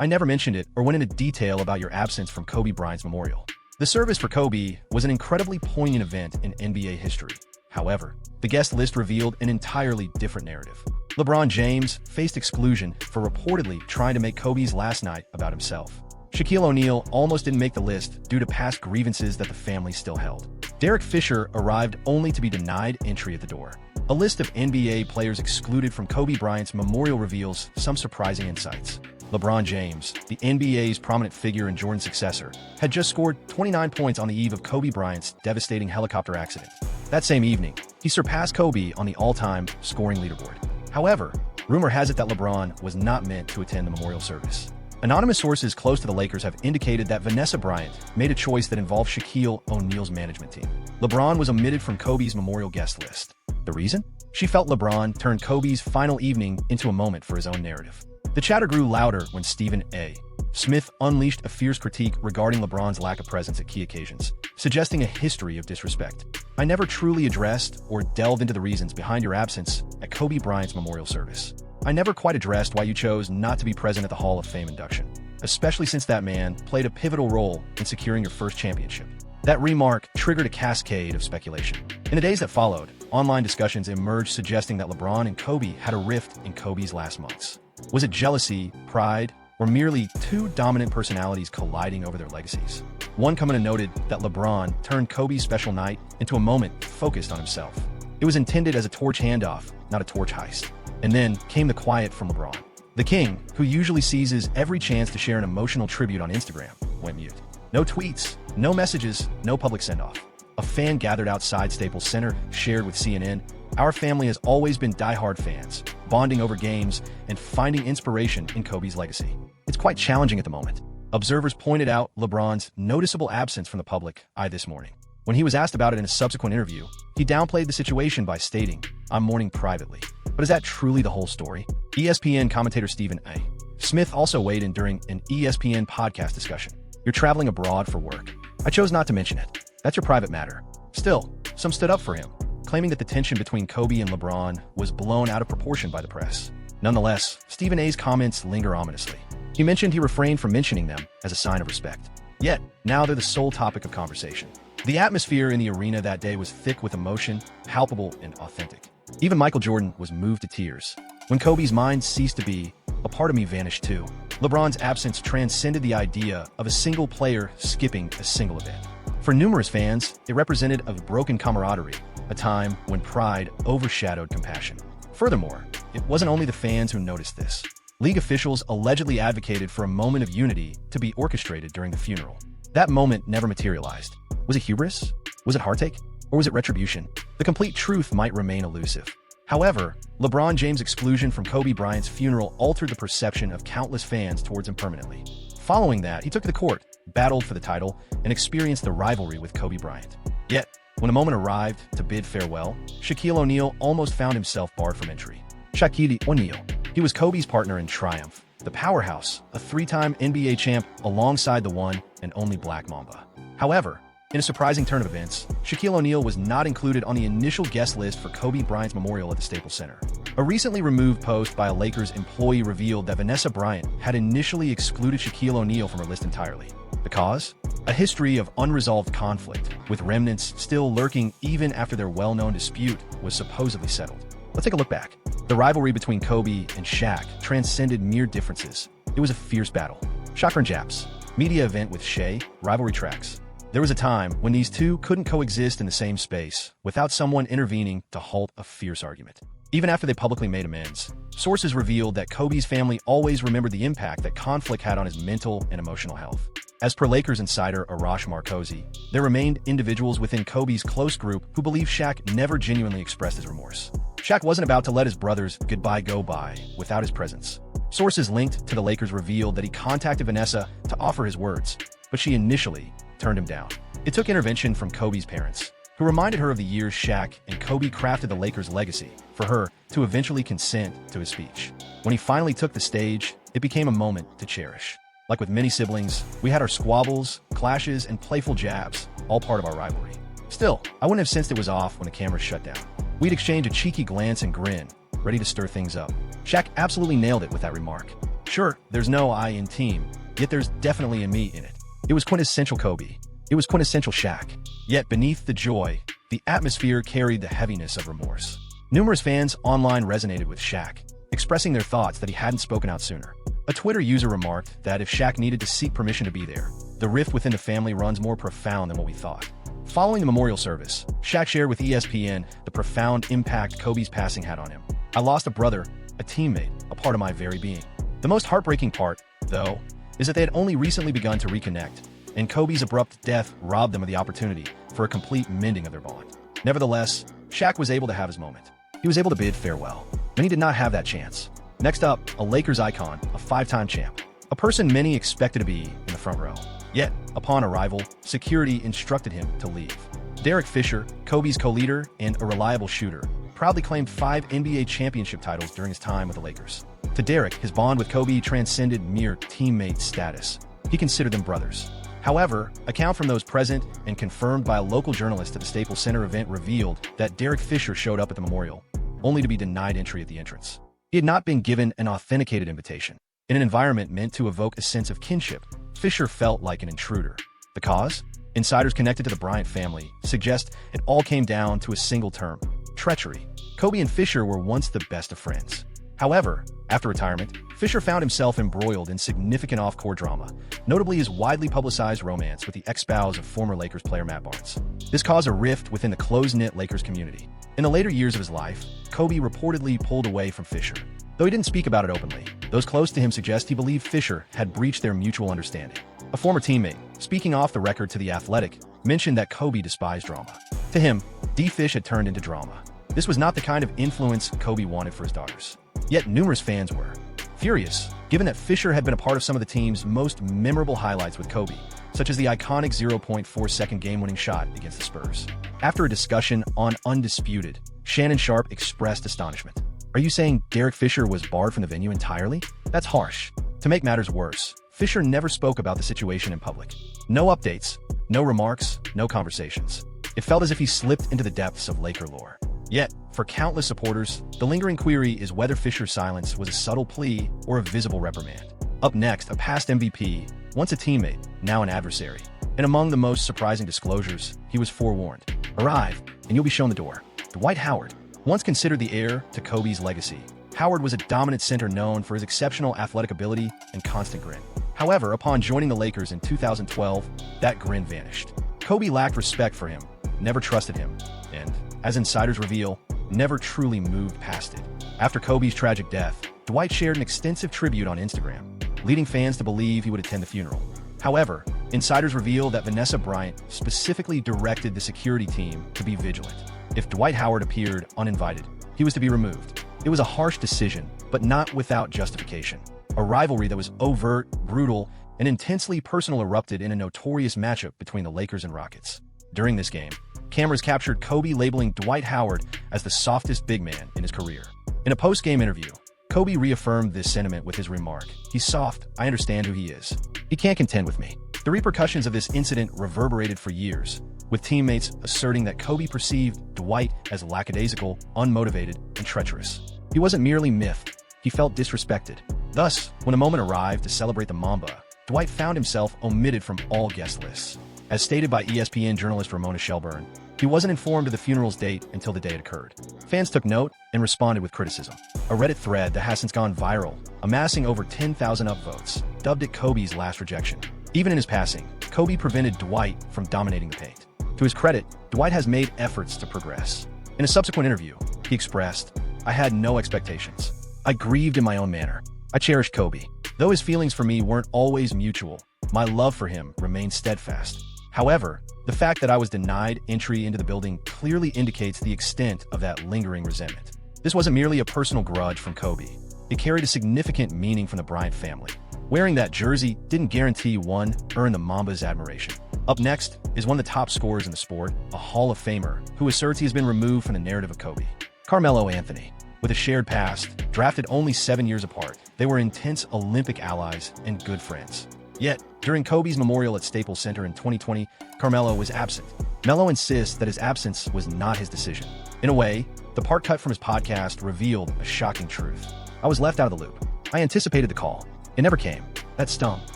I never mentioned it or went into detail about your absence from Kobe Bryant's memorial. The service for Kobe was an incredibly poignant event in NBA history. However, the guest list revealed an entirely different narrative. LeBron James faced exclusion for reportedly trying to make Kobe's last night about himself. Shaquille O'Neal almost didn't make the list due to past grievances that the family still held. Derek Fisher arrived only to be denied entry at the door. A list of NBA players excluded from Kobe Bryant's memorial reveals some surprising insights. LeBron James, the NBA's prominent figure and Jordan's successor, had just scored 29 points on the eve of Kobe Bryant's devastating helicopter accident. That same evening, he surpassed Kobe on the all-time scoring leaderboard. However, rumor has it that LeBron was not meant to attend the memorial service. Anonymous sources close to the Lakers have indicated that Vanessa Bryant made a choice that involved Shaquille O'Neal's management team. LeBron was omitted from Kobe's memorial guest list. The reason? She felt LeBron turned Kobe's final evening into a moment for his own narrative. The chatter grew louder when Stephen A. Smith unleashed a fierce critique regarding LeBron's lack of presence at key occasions, suggesting a history of disrespect. I never truly addressed or delved into the reasons behind your absence at Kobe Bryant's memorial service. I never quite addressed why you chose not to be present at the Hall of Fame induction, especially since that man played a pivotal role in securing your first championship. That remark triggered a cascade of speculation. In the days that followed, online discussions emerged suggesting that LeBron and Kobe had a rift in Kobe's last months. Was it jealousy, pride, or merely two dominant personalities colliding over their legacies? One commenter noted that LeBron turned Kobe's special night into a moment focused on himself. It was intended as a torch handoff, not a torch heist. And then came the quiet from LeBron. The king, who usually seizes every chance to share an emotional tribute on Instagram, went mute. No tweets, no messages, no public send-off. A fan gathered outside Staples Center shared with CNN, "Our family has always been diehard fans, bonding over games and finding inspiration in Kobe's legacy. It's quite challenging at the moment." Observers pointed out LeBron's noticeable absence from the public eye this morning. When he was asked about it in a subsequent interview, he downplayed the situation by stating, "I'm mourning privately." But is that truly the whole story? ESPN commentator Stephen A. Smith also weighed in during an ESPN podcast discussion. "You're traveling abroad for work. I chose not to mention it. That's your private matter." Still, some stood up for him, claiming that the tension between Kobe and LeBron was blown out of proportion by the press. Nonetheless, Stephen A's comments linger ominously. He mentioned he refrained from mentioning them as a sign of respect. Yet, now they're the sole topic of conversation. The atmosphere in the arena that day was thick with emotion, palpable and authentic. Even Michael Jordan was moved to tears. When Kobe's mind ceased to be, a part of me vanished too. LeBron's absence transcended the idea of a single player skipping a single event. For numerous fans, it represented a broken camaraderie, a time when pride overshadowed compassion. Furthermore, it wasn't only the fans who noticed this. League officials allegedly advocated for a moment of unity to be orchestrated during the funeral. That moment never materialized. Was it hubris? Was it heartache? Or was it retribution? The complete truth might remain elusive. However, LeBron James' exclusion from Kobe Bryant's funeral altered the perception of countless fans towards him permanently. Following that, he took to the court, battled for the title, and experienced the rivalry with Kobe Bryant. Yet, when a moment arrived to bid farewell, Shaquille O'Neal almost found himself barred from entry. Shaquille O'Neal. He was Kobe's partner in triumph, the powerhouse, a three-time NBA champ alongside the one and only Black Mamba. However, in a surprising turn of events, Shaquille O'Neal was not included on the initial guest list for Kobe Bryant's memorial at the Staples Center. A recently removed post by a Lakers employee revealed that Vanessa Bryant had initially excluded Shaquille O'Neal from her list entirely. The cause? A history of unresolved conflict, with remnants still lurking even after their well-known dispute was supposedly settled. Let's take a look back. The rivalry between Kobe and Shaq transcended mere differences. It was a fierce battle. Shocker and Japs. Media event with Shea, rivalry tracks. There was a time when these two couldn't coexist in the same space without someone intervening to halt a fierce argument. Even after they publicly made amends, sources revealed that Kobe's family always remembered the impact that conflict had on his mental and emotional health. As per Lakers insider Arash Markazi, there remained individuals within Kobe's close group who believed Shaq never genuinely expressed his remorse. Shaq wasn't about to let his brother's goodbye go by without his presence. Sources linked to the Lakers revealed that he contacted Vanessa to offer his words, but she initially turned him down. It took intervention from Kobe's parents, who reminded her of the years Shaq and Kobe crafted the Lakers' legacy, for her to eventually consent to his speech. When he finally took the stage, it became a moment to cherish. Like with many siblings, we had our squabbles, clashes, and playful jabs, all part of our rivalry. Still, I wouldn't have sensed it was off when the cameras shut down. We'd exchange a cheeky glance and grin, ready to stir things up. Shaq absolutely nailed it with that remark. Sure, there's no I in team, yet there's definitely a me in it. It was quintessential Kobe. It was quintessential Shaq. Yet beneath the joy, the atmosphere carried the heaviness of remorse. Numerous fans online resonated with Shaq, expressing their thoughts that he hadn't spoken out sooner. A Twitter user remarked that if Shaq needed to seek permission to be there, the rift within the family runs more profound than what we thought. Following the memorial service, Shaq shared with ESPN the profound impact Kobe's passing had on him. "I lost a brother, a teammate, a part of my very being." The most heartbreaking part, though, is that they had only recently begun to reconnect, and Kobe's abrupt death robbed them of the opportunity for a complete mending of their bond. Nevertheless, Shaq was able to have his moment. He was able to bid farewell. Many did not have that chance. Next up, a Lakers icon, a five-time champ, a person many expected to be in the front row. Yet, upon arrival, security instructed him to leave. Derek Fisher, Kobe's co-leader and a reliable shooter, proudly claimed 5 NBA championship titles during his time with the Lakers. To Derek, his bond with Kobe transcended mere teammate status. He considered them brothers. However, account from those present and confirmed by a local journalist at the Staples Center event revealed that Derek Fisher showed up at the memorial, only to be denied entry at the entrance. He had not been given an authenticated invitation. In an environment meant to evoke a sense of kinship, Fisher felt like an intruder. The cause? Insiders connected to the Bryant family suggest it all came down to a single term: treachery. Kobe and Fisher were once the best of friends. However, after retirement, Fisher found himself embroiled in significant off-court drama, notably his widely publicized romance with the ex-spouse of former Lakers player Matt Barnes. This caused a rift within the close-knit Lakers community. In the later years of his life, Kobe reportedly pulled away from Fisher. Though he didn't speak about it openly, those close to him suggest he believed Fisher had breached their mutual understanding. A former teammate, speaking off the record to The Athletic, mentioned that Kobe despised drama. To him, D-Fish had turned into drama. This was not the kind of influence Kobe wanted for his daughters. Yet numerous fans were furious, given that Fisher had been a part of some of the team's most memorable highlights with Kobe, such as the iconic 0.4-second game-winning shot against the Spurs. After a discussion on Undisputed, Shannon Sharp expressed astonishment. "Are you saying Derek Fisher was barred from the venue entirely? That's harsh." To make matters worse, Fisher never spoke about the situation in public. No updates, no remarks, no conversations. It felt as if he slipped into the depths of Laker lore. Yet, for countless supporters, the lingering query is whether Fisher's silence was a subtle plea or a visible reprimand. Up next, a past MVP, once a teammate, now an adversary. And among the most surprising disclosures, he was forewarned. "Arrive, and you'll be shown the door." Dwight Howard, once considered the heir to Kobe's legacy, Howard was a dominant center known for his exceptional athletic ability and constant grin. However, upon joining the Lakers in 2012, that grin vanished. Kobe lacked respect for him, never trusted him, and, as insiders reveal, never truly moved past it. After Kobe's tragic death, Dwight shared an extensive tribute on Instagram, leading fans to believe he would attend the funeral. However, insiders reveal that Vanessa Bryant specifically directed the security team to be vigilant. If Dwight Howard appeared uninvited, he was to be removed. It was a harsh decision, but not without justification. A rivalry that was overt, brutal, and intensely personal erupted in a notorious matchup between the Lakers and Rockets. During this game, cameras captured Kobe labeling Dwight Howard as the softest big man in his career. In a post-game interview, Kobe reaffirmed this sentiment with his remark, "He's soft, I understand who he is. He can't contend with me." The repercussions of this incident reverberated for years, with teammates asserting that Kobe perceived Dwight as lackadaisical, unmotivated, and treacherous. He wasn't merely miffed, he felt disrespected. Thus, when a moment arrived to celebrate the Mamba, Dwight found himself omitted from all guest lists. As stated by ESPN journalist Ramona Shelburne, he wasn't informed of the funeral's date until the day it occurred. Fans took note and responded with criticism. A Reddit thread that has since gone viral, amassing over 10,000 upvotes, dubbed it Kobe's last rejection. Even in his passing, Kobe prevented Dwight from dominating the paint. To his credit, Dwight has made efforts to progress. In a subsequent interview, he expressed, "I had no expectations. I grieved in my own manner. I cherished Kobe. Though his feelings for me weren't always mutual, my love for him remained steadfast. However, the fact that I was denied entry into the building clearly indicates the extent of that lingering resentment. This wasn't merely a personal grudge from Kobe. It carried a significant meaning from the Bryant family. Wearing that jersey didn't guarantee one earn the Mamba's admiration." Up next is one of the top scorers in the sport, a Hall of Famer who asserts he has been removed from the narrative of Kobe. Carmelo Anthony. With a shared past, drafted only 7 years apart, they were intense Olympic allies and good friends. Yet, during Kobe's memorial at Staples Center in 2020, Carmelo was absent. Melo insists that his absence was not his decision. In a way, the part cut from his podcast revealed a shocking truth. "I was left out of the loop. I anticipated the call. It never came. That stung.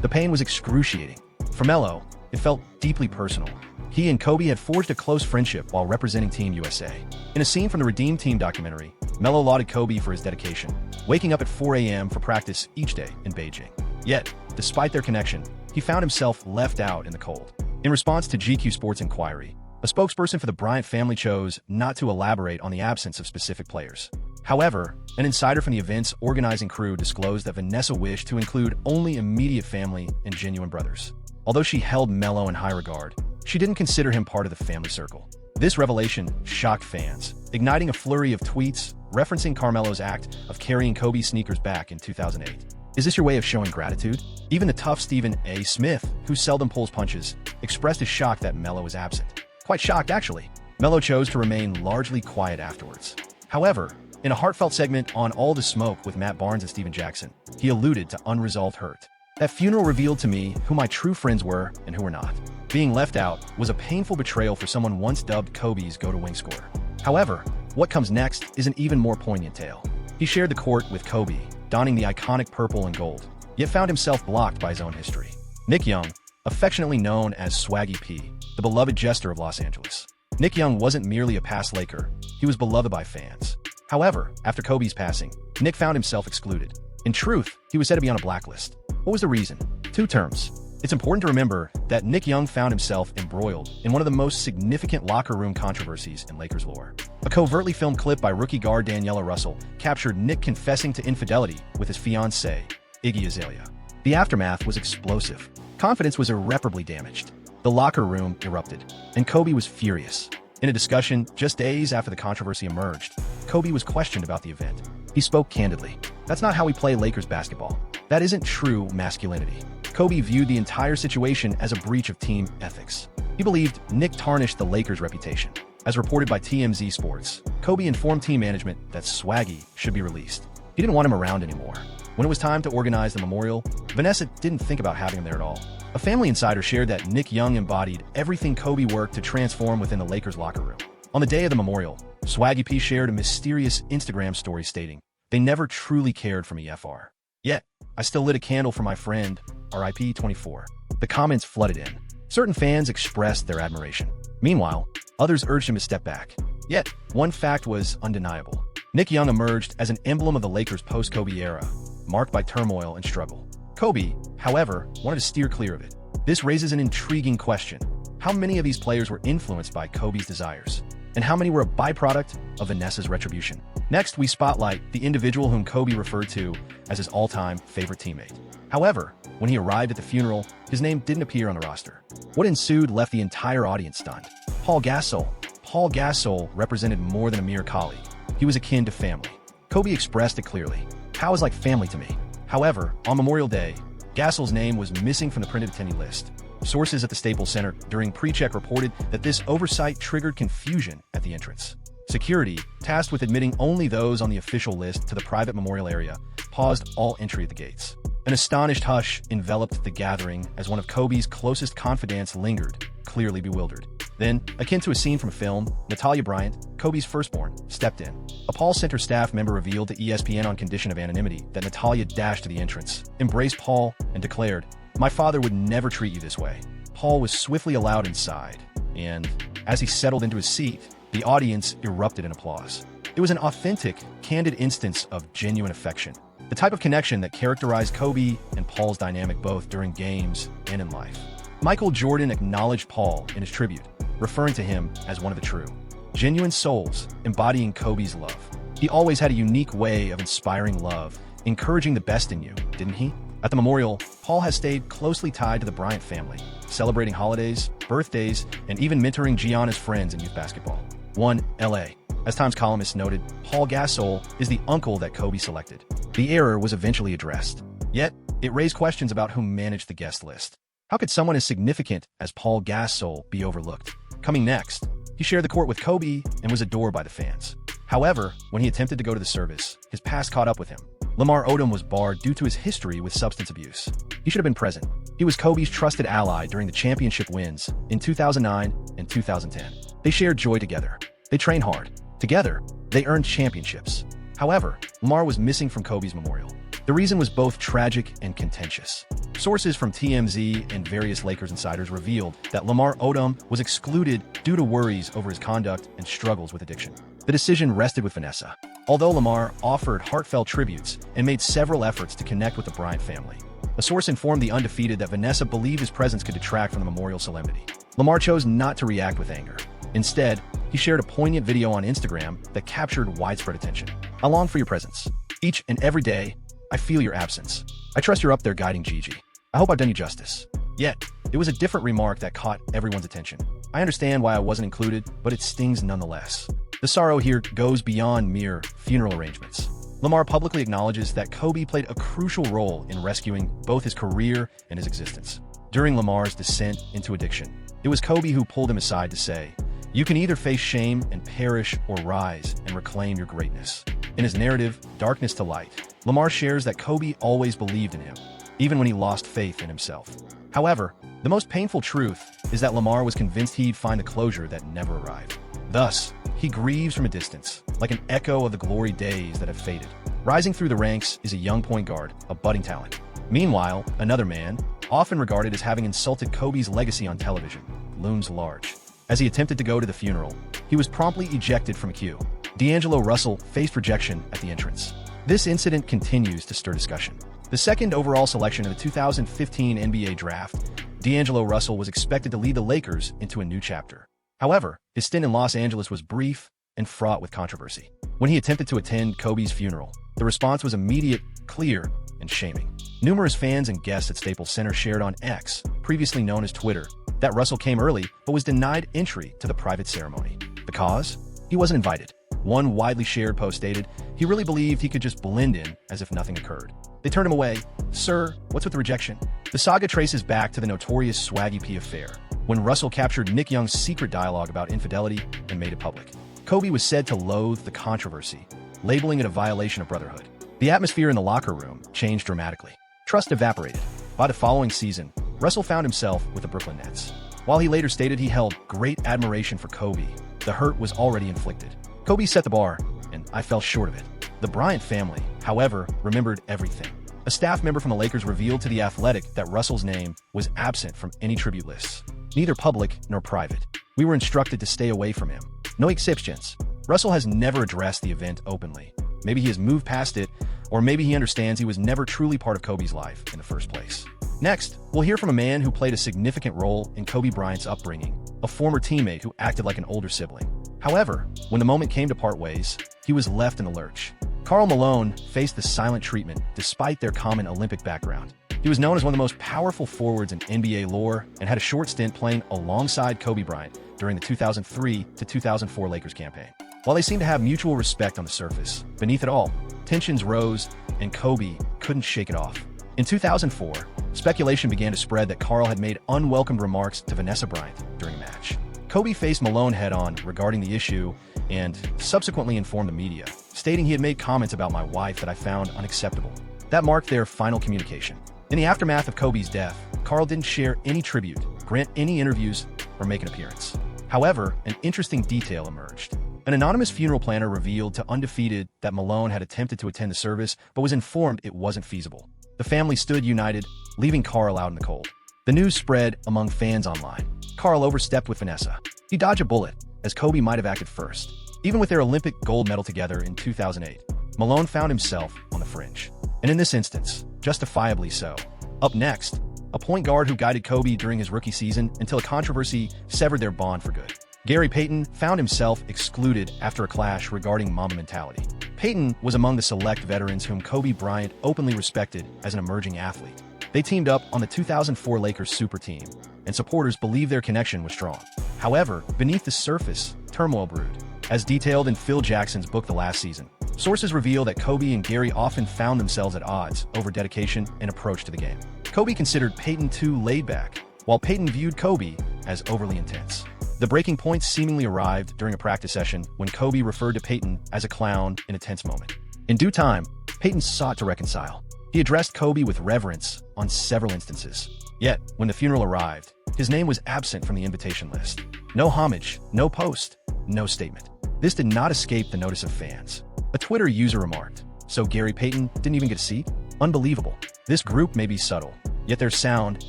The pain was excruciating. For Melo, it felt deeply personal. He and Kobe had forged a close friendship while representing Team USA. In a scene from the Redeem Team documentary, Melo lauded Kobe for his dedication, waking up at 4 a.m. for practice each day in Beijing. Yet, despite their connection, he found himself left out in the cold. In response to GQ Sports inquiry, a spokesperson for the Bryant family chose not to elaborate on the absence of specific players. However, an insider from the event's organizing crew disclosed that Vanessa wished to include only immediate family and genuine brothers. Although she held Melo in high regard, she didn't consider him part of the family circle. This revelation shocked fans, igniting a flurry of tweets referencing Carmelo's act of carrying Kobe's sneakers back in 2008. Is this your way of showing gratitude? Even the tough Stephen A. Smith, who seldom pulls punches, expressed his shock that Melo was absent. Quite shocked, actually. Melo chose to remain largely quiet afterwards. However, in a heartfelt segment on All the Smoke with Matt Barnes and Steven Jackson, he alluded to unresolved hurt. That funeral revealed to me who my true friends were and who were not. Being left out was a painful betrayal for someone once dubbed Kobe's go-to-wing scorer. However, what comes next is an even more poignant tale. He shared the court with Kobe, donning the iconic purple and gold, yet found himself blocked by his own history. Nick Young, affectionately known as Swaggy P, the beloved jester of Los Angeles. Nick Young wasn't merely a past Laker, he was beloved by fans. However, after Kobe's passing, Nick found himself excluded. In truth, he was said to be on a blacklist. What was the reason? 2 terms. It's important to remember that Nick Young found himself embroiled in one of the most significant locker room controversies in Lakers lore. A covertly filmed clip by rookie guard Daniela Russell captured Nick confessing to infidelity with his fiancée, Iggy Azalea. The aftermath was explosive. Confidence was irreparably damaged. The locker room erupted, and Kobe was furious. In a discussion just days after the controversy emerged, Kobe was questioned about the event. He spoke candidly. "That's not how we play Lakers basketball. That isn't true masculinity." Kobe viewed the entire situation as a breach of team ethics. He believed Nick tarnished the Lakers' reputation. As reported by TMZ Sports, Kobe informed team management that Swaggy should be released. He didn't want him around anymore. When it was time to organize the memorial, Vanessa didn't think about having him there at all. A family insider shared that Nick Young embodied everything Kobe worked to transform within the Lakers locker room. On the day of the memorial, Swaggy P shared a mysterious Instagram story stating, "They never truly cared for me, FR. Yet, I still lit a candle for my friend, RIP 24. The comments flooded in. Certain fans expressed their admiration. Meanwhile, others urged him to step back. Yet, one fact was undeniable. Nick Young emerged as an emblem of the Lakers' post-Kobe era, marked by turmoil and struggle. Kobe, however, wanted to steer clear of it. This raises an intriguing question. How many of these players were influenced by Kobe's desires? And how many were a byproduct of Vanessa's retribution? Next, we spotlight the individual whom Kobe referred to as his all-time favorite teammate. However, when he arrived at the funeral, his name didn't appear on the roster. What ensued left the entire audience stunned. Paul Gasol. Paul Gasol represented more than a mere colleague. He was akin to family. Kobe expressed it clearly. Pal is like family to me. However, on Memorial Day, Gasol's name was missing from the printed attendee list. Sources at the Staples Center during pre-check reported that this oversight triggered confusion at the entrance. Security, tasked with admitting only those on the official list to the private memorial area, paused all entry at the gates. An astonished hush enveloped the gathering as one of Kobe's closest confidants lingered, clearly bewildered. Then, akin to a scene from a film, Natalia Bryant, Kobe's firstborn, stepped in. A Paul Center staff member revealed to ESPN on condition of anonymity that Natalia dashed to the entrance, embraced Paul, and declared, "My father would never treat you this way." Paul was swiftly allowed inside, and as he settled into his seat, the audience erupted in applause. It was an authentic, candid instance of genuine affection, the type of connection that characterized Kobe and Paul's dynamic both during games and in life. Michael Jordan acknowledged Paul in his tribute, referring to him as one of the true, genuine souls embodying Kobe's love. He always had a unique way of inspiring love, encouraging the best in you, didn't he? At the memorial, Paul has stayed closely tied to the Bryant family, celebrating holidays, birthdays, and even mentoring Gianna's friends in youth basketball. 1. LA. As Times columnist noted, Paul Gasol is the uncle that Kobe selected. The error was eventually addressed. Yet, it raised questions about who managed the guest list. How could someone as significant as Paul Gasol be overlooked? Coming next, he shared the court with Kobe and was adored by the fans. However, when he attempted to go to the service, his past caught up with him. Lamar Odom was barred due to his history with substance abuse. He should have been present. He was Kobe's trusted ally during the championship wins in 2009 and 2010. They shared joy together. They trained hard. Together, they earned championships. However, Lamar was missing from Kobe's memorial. The reason was both tragic and contentious. Sources from TMZ and various Lakers insiders revealed that Lamar Odom was excluded due to worries over his conduct and struggles with addiction. The decision rested with Vanessa, although Lamar offered heartfelt tributes and made several efforts to connect with the Bryant family. A source informed The Undefeated that Vanessa believed his presence could detract from the memorial solemnity. Lamar chose not to react with anger. Instead, he shared a poignant video on Instagram that captured widespread attention. "I long for your presence. Each and every day, I feel your absence. I trust you're up there guiding Gigi. I hope I've done you justice." Yet, it was a different remark that caught everyone's attention. "I understand why I wasn't included, but it stings nonetheless." The sorrow here goes beyond mere funeral arrangements. Lamar publicly acknowledges that Kobe played a crucial role in rescuing both his career and his existence. During Lamar's descent into addiction, it was Kobe who pulled him aside to say, "You can either face shame and perish or rise and reclaim your greatness." In his narrative, Darkness to Light, Lamar shares that Kobe always believed in him, even when he lost faith in himself. However, the most painful truth is that Lamar was convinced he'd find the closure that never arrived. Thus, he grieves from a distance, like an echo of the glory days that have faded. Rising through the ranks is a young point guard, a budding talent. Meanwhile, another man, often regarded as having insulted Kobe's legacy on television, looms large. As he attempted to go to the funeral, he was promptly ejected from a queue. D'Angelo Russell faced rejection at the entrance. This incident continues to stir discussion. The second overall selection of the 2015 NBA draft, D'Angelo Russell was expected to lead the Lakers into a new chapter. However, his stint in Los Angeles was brief and fraught with controversy. When he attempted to attend Kobe's funeral, the response was immediate, clear, and shaming. Numerous fans and guests at Staples Center shared on X, previously known as Twitter, that Russell came early but was denied entry to the private ceremony. The cause? He wasn't invited. One widely shared post stated, "He really believed he could just blend in as if nothing occurred. They turned him away. Sir, what's with the rejection?" The saga traces back to the notorious Swaggy P affair, when Russell captured Nick Young's secret dialogue about infidelity and made it public. Kobe was said to loathe the controversy, labeling it a violation of brotherhood. The atmosphere in the locker room changed dramatically. Trust evaporated. By the following season, Russell found himself with the Brooklyn Nets. While he later stated he held great admiration for Kobe, the hurt was already inflicted. "Kobe set the bar, and I fell short of it." The Bryant family, however, remembered everything. A staff member from the Lakers revealed to The Athletic that Russell's name was absent from any tribute lists, neither public nor private. "We were instructed to stay away from him. No exceptions." Russell has never addressed the event openly. Maybe he has moved past it, or maybe he understands he was never truly part of Kobe's life in the first place. Next, we'll hear from a man who played a significant role in Kobe Bryant's upbringing, a former teammate who acted like an older sibling. However, when the moment came to part ways, he was left in the lurch. Karl Malone faced the silent treatment despite their common Olympic background. He was known as one of the most powerful forwards in NBA lore and had a short stint playing alongside Kobe Bryant during the 2003 to 2004 Lakers campaign. While they seemed to have mutual respect on the surface, beneath it all, tensions rose and Kobe couldn't shake it off. In 2004, speculation began to spread that Karl had made unwelcome remarks to Vanessa Bryant during a match. Kobe faced Malone head-on regarding the issue and subsequently informed the media, stating he had made comments about my wife that I found unacceptable. That marked their final communication. In the aftermath of Kobe's death, Karl didn't share any tribute, grant any interviews, or make an appearance. However, an interesting detail emerged. An anonymous funeral planner revealed to Undefeated that Malone had attempted to attend the service but was informed it wasn't feasible. The family stood united, leaving Karl out in the cold. The news spread among fans online. Karl overstepped with Vanessa. He dodged a bullet, as Kobe might have acted first. Even with their Olympic gold medal together in 2008, Malone found himself on the fringe. And in this instance, justifiably so. Up next, a point guard who guided Kobe during his rookie season until a controversy severed their bond for good. Gary Payton found himself excluded after a clash regarding Mamba mentality. Payton was among the select veterans whom Kobe Bryant openly respected as an emerging athlete. They teamed up on the 2004 Lakers super team, and supporters believed their connection was strong. However, beneath the surface, turmoil brewed. As detailed in Phil Jackson's book The Last Season, sources reveal that Kobe and Gary often found themselves at odds over dedication and approach to the game. Kobe considered Payton too laid back, while Payton viewed Kobe as overly intense. The breaking point seemingly arrived during a practice session when Kobe referred to Payton as a clown in a tense moment. In due time, Payton sought to reconcile. He addressed Kobe with reverence on several instances. Yet, when the funeral arrived, his name was absent from the invitation list. No homage, no post, no statement. This did not escape the notice of fans. A Twitter user remarked, "So Gary Payton didn't even get a seat?" Unbelievable. This group may be subtle, yet their sound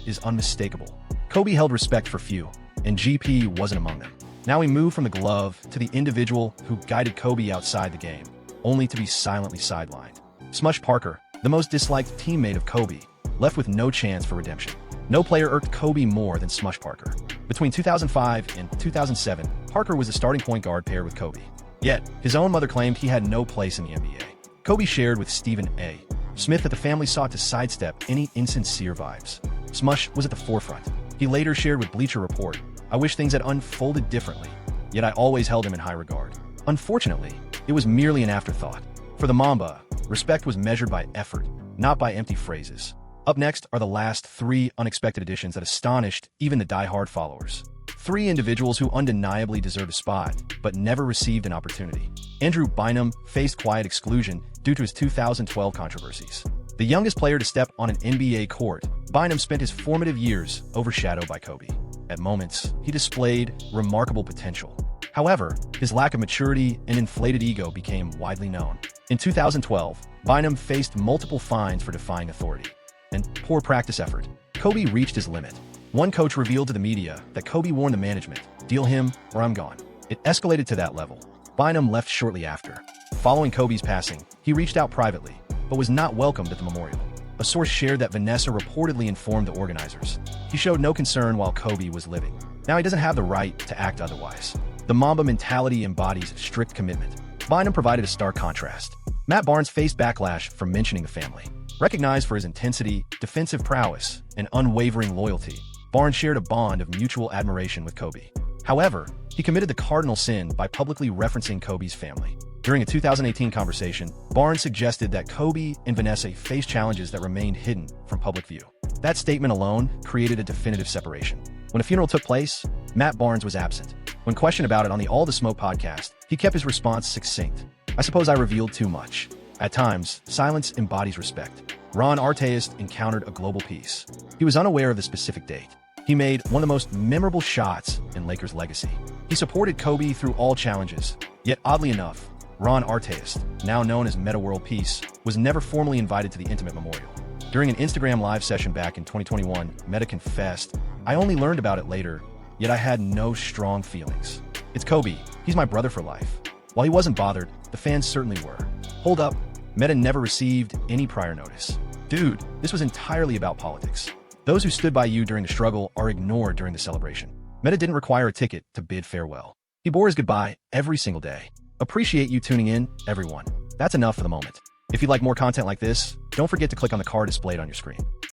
is unmistakable. Kobe held respect for few, and GP wasn't among them. Now we move from the glove to the individual who guided Kobe outside the game, only to be silently sidelined. Smush Parker, the most disliked teammate of Kobe, left with no chance for redemption. No player irked Kobe more than Smush Parker. Between 2005 and 2007, Parker was the starting point guard paired with Kobe. Yet, his own mother claimed he had no place in the NBA. Kobe shared with Stephen A. Smith that the family sought to sidestep any insincere vibes. Smush was at the forefront. He later shared with Bleacher Report, "I wish things had unfolded differently, yet I always held him in high regard." Unfortunately, it was merely an afterthought. For the Mamba, respect was measured by effort, not by empty phrases. Up next are the last 3 unexpected additions that astonished even the die-hard followers. 3 individuals who undeniably deserved a spot, but never received an opportunity. Andrew Bynum faced quiet exclusion due to his 2012 controversies. The youngest player to step on an NBA court, Bynum spent his formative years overshadowed by Kobe. At moments, he displayed remarkable potential. However, his lack of maturity and inflated ego became widely known. In 2012, Bynum faced multiple fines for defying authority and poor practice effort. Kobe reached his limit. One coach revealed to the media that Kobe warned the management, "Deal him or I'm gone." It escalated to that level. Bynum left shortly after. Following Kobe's passing, he reached out privately, but was not welcomed at the memorial. A source shared that Vanessa reportedly informed the organizers. He showed no concern while Kobe was living. Now he doesn't have the right to act otherwise. The Mamba mentality embodies strict commitment. Bynum provided a stark contrast. Matt Barnes faced backlash for mentioning the family. Recognized for his intensity, defensive prowess, and unwavering loyalty, Barnes shared a bond of mutual admiration with Kobe. However, he committed the cardinal sin by publicly referencing Kobe's family. During a 2018 conversation, Barnes suggested that Kobe and Vanessa faced challenges that remained hidden from public view. That statement alone created a definitive separation. When a funeral took place, Matt Barnes was absent. When questioned about it on the All the Smoke podcast, he kept his response succinct. "I suppose I revealed too much." At times, silence embodies respect. Ron Artest encountered a global peace. He was unaware of the specific date. He made one of the most memorable shots in Lakers legacy. He supported Kobe through all challenges. Yet oddly enough, Ron Artest, now known as Meta World Peace, was never formally invited to the intimate memorial. During an Instagram live session back in 2021, Meta confessed, "I only learned about it later, yet I had no strong feelings. It's Kobe. He's my brother for life." While he wasn't bothered, the fans certainly were. Hold up, Meta never received any prior notice. Dude, this was entirely about politics. Those who stood by you during the struggle are ignored during the celebration. Meta didn't require a ticket to bid farewell. He bore his goodbye every single day. Appreciate you tuning in, everyone. That's enough for the moment. If you'd like more content like this, don't forget to click on the card displayed on your screen.